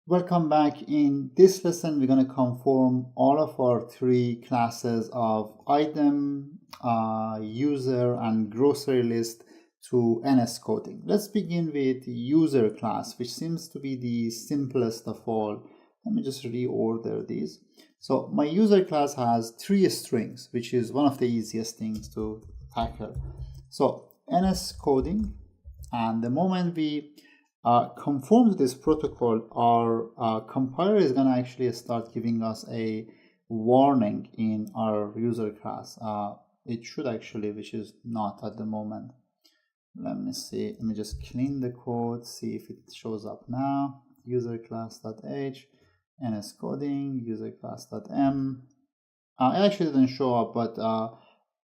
Welcome back. In this lesson, we're going to conform all of our three classes of item, user, and grocery list to NSCoding. Let's begin with user class, which seems to be the simplest of all. Let me just reorder these. So my user class has three strings, which is one of the easiest things to tackle. So NSCoding, and the moment we conform to this protocol, our compiler is going to actually start giving us a warning in our user class. It should actually, which is not at the moment. Let me see. Let me just clean the code, see if it shows up now. User class.h, NSCoding, user class.m. It actually didn't show up, but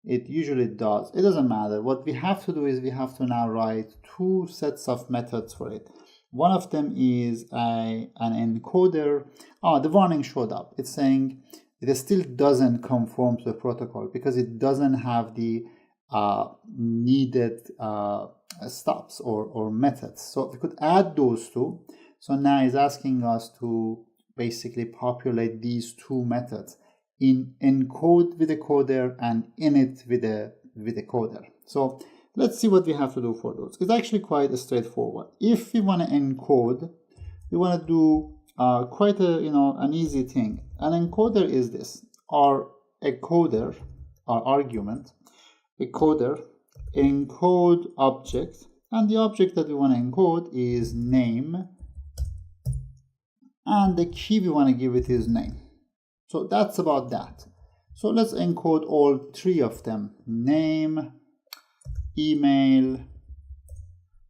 it usually does. It doesn't matter. What we have to do is we have to now write two sets of methods for it. One of them is an encoder. The warning showed up. It's saying it still doesn't conform to the protocol because it doesn't have the needed stops or methods. So we could add those two. So now it's asking us to basically populate these two methods in encode with a coder and init with a coder. So let's see what we have to do for those. It's actually quite straightforward. If we want to encode, we want to do quite an easy thing. An encoder is this: our encoder, our argument, a coder, encode object, and the object that we want to encode is name, and the key we want to give it is name. So that's about that. So let's encode all three of them: name, email.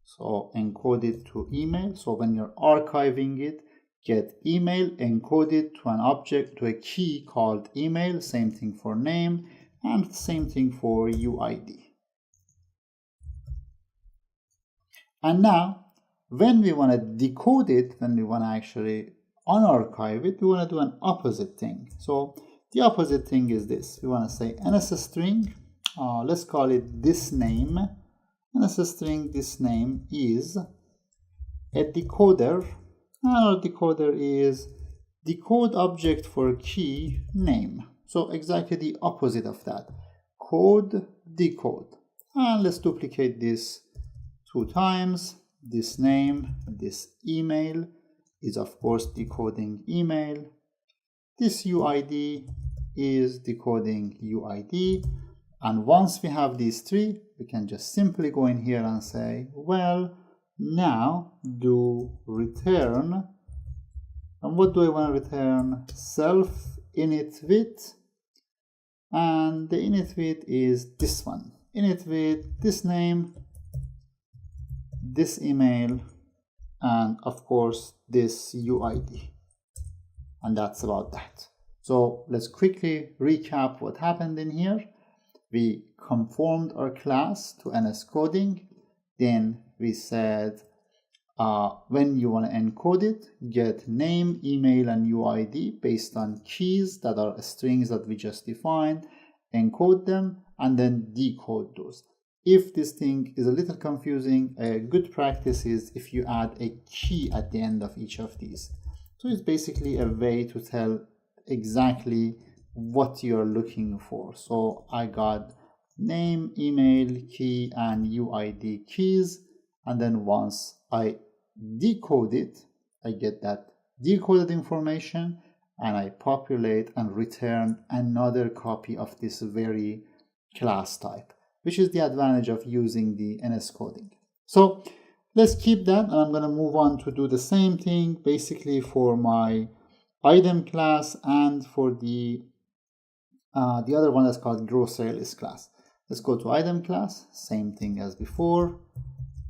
So encode it to email. So when you're archiving it, get email, encode it to an object, to a key called email. Same thing for name, and same thing for UID. And now, when we want to decode it, when we want to actually unarchive it, we want to do an opposite thing. So the opposite thing is this: we want to say NSString, let's call it this name. NSString this name is a decoder, and our decoder is decode object for key name. So exactly the opposite of that: code, decode. And let's duplicate this 2 times. This name, this email is of course decoding email. This UID is decoding UID. And once we have these three, we can just simply go in here and say, well, now do return. And what do I want to return? Self init with, and the init with is this one. Init with this name, this email, and of course this UID. And that's about that. So let's quickly recap what happened in here. We conformed our class to NSCoding. Then we said when you want to encode it, get name, email, and UID based on keys that are strings that we just defined, encode them, and then decode those. If this thing is a little confusing, a good practice is if you add a key at the end of each of these. So it's basically a way to tell exactly what you're looking for. So I got name, email, key, and UID keys. And then once I decode it, I get that decoded information, and I populate and return another copy of this very class type, which is the advantage of using the NSCoding. So let's keep that, and I'm going to move on to do the same thing basically for my item class and for the other one that's called grocery list class. Let's go to item class, same thing as before,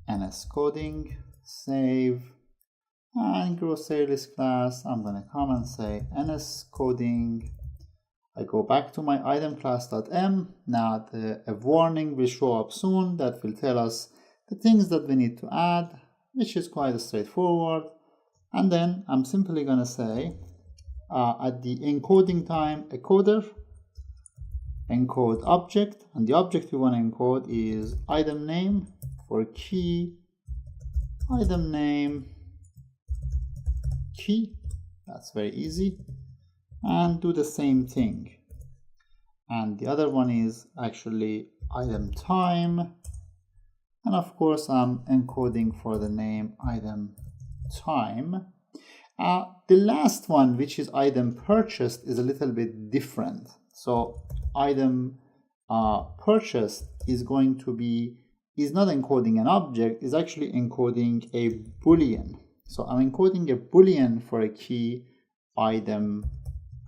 NSCoding, save, and grocery list class, I'm going to come and say NSCoding. I go back to my item class.m. Now a warning will show up soon that will tell us the things that we need to add, which is quite straightforward. And then I'm simply going to say at the encoding time, a coder, encode object, and the object we want to encode is item name for key, item name, key. That's very easy. And do the same thing. And the other one is actually item time. And of course, I'm encoding for the name item time. The last one, which is item purchased, is a little bit different. So item purchased is going to be, is not encoding an object, is actually encoding a boolean. So I'm encoding a boolean for a key item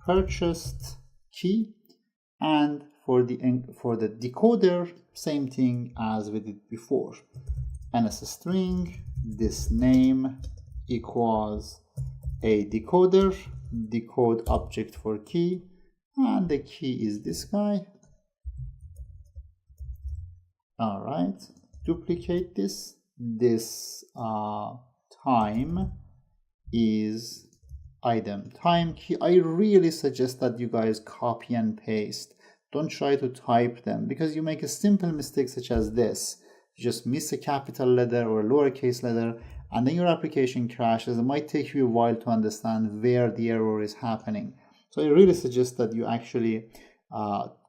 purchased key, and for the decoder, same thing as we did before. NSString, this name equals a decoder, decode object for key, and the key is this guy. All right, duplicate this. This time is item time key. I really suggest that you guys copy and paste. Don't try to type them, because you make a simple mistake such as this. You just miss a capital letter or a lowercase letter, and then your application crashes. It might take you a while to understand where the error is happening. So I really suggest that you actually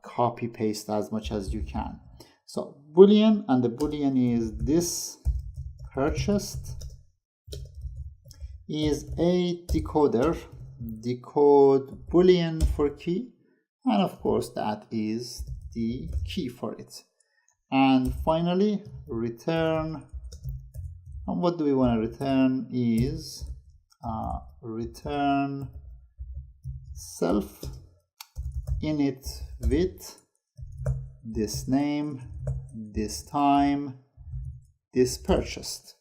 copy paste as much as you can. So boolean, and the boolean is this purchased is a decoder, decode boolean for key, and of course that is the key for it. And finally, return. And what do we want to return is return self init with this name, this time, this purchased,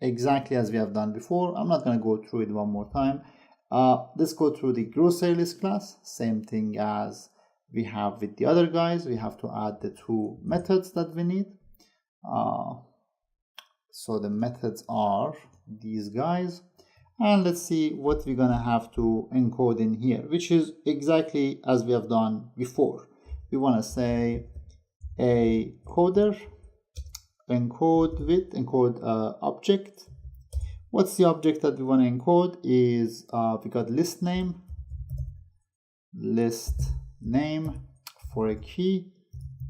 exactly as we have done before. I'm not going to go through it one more time. Let's go through the grocery list class. Same thing as we have with the other guys. We have to add the two methods that we need. So the methods are these guys. And let's see what we're going to have to encode in here, which is exactly as we have done before. We want to say a coder, encode object. What's the object that we want to encode is we got list name for a key,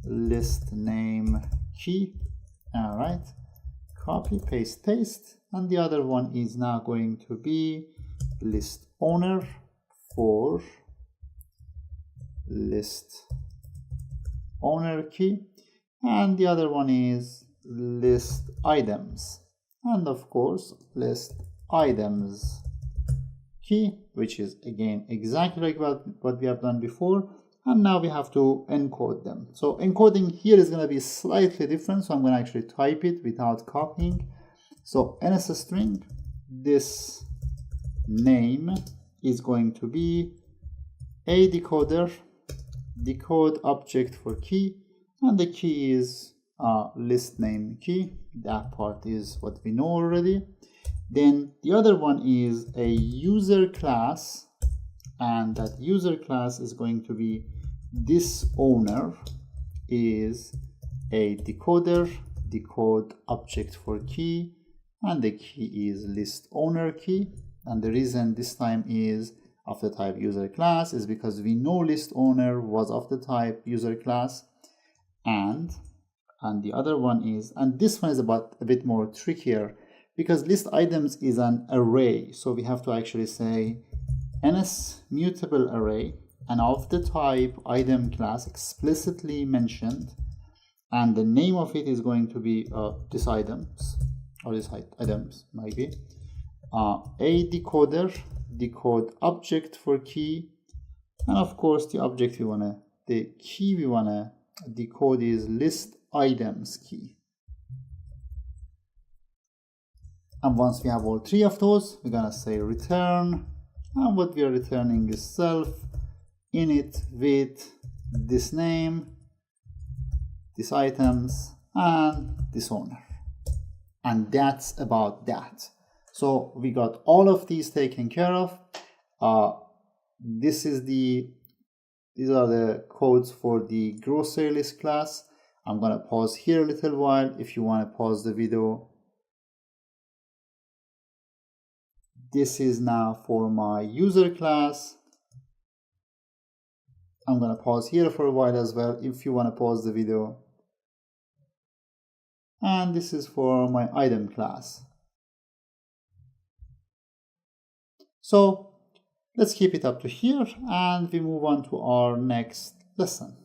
list name key. All right, copy, paste, paste. And the other one is now going to be list owner for list owner key, and the other one is list items, and of course list items key, which is again exactly like what we have done before. And now we have to encode them. So encoding here is going to be slightly different, so I'm going to actually type it without copying. So NSString, this name is going to be a decoder, decode object for key, and the key is list name key. That part is what we know already. Then the other one is a user class, and that user class is going to be this owner is a decoder, decode object for key, and the key is list owner key. And the reason this time is of the type user class is because we know list owner was of the type user class. And the other one is, and this one is a bit more trickier, because list items is an array. So we have to actually say NS mutable array, and of the type item class explicitly mentioned, and the name of it is going to be this items, or this items might be a decoder, decode object for key, and of course the key we wanna decode is list items key. And once we have all three of those, we're gonna say return, and what we are returning is self init with this name, this items, and this owner. And that's about that. So we got all of these taken care of. These are the codes for the grocery list class. I'm gonna pause here a little while. If you want to pause the video, This is now for my user class. I'm going to pause here for a while as well if you want to pause the video. And this is for my item class. So let's keep it up to here and we move on to our next lesson.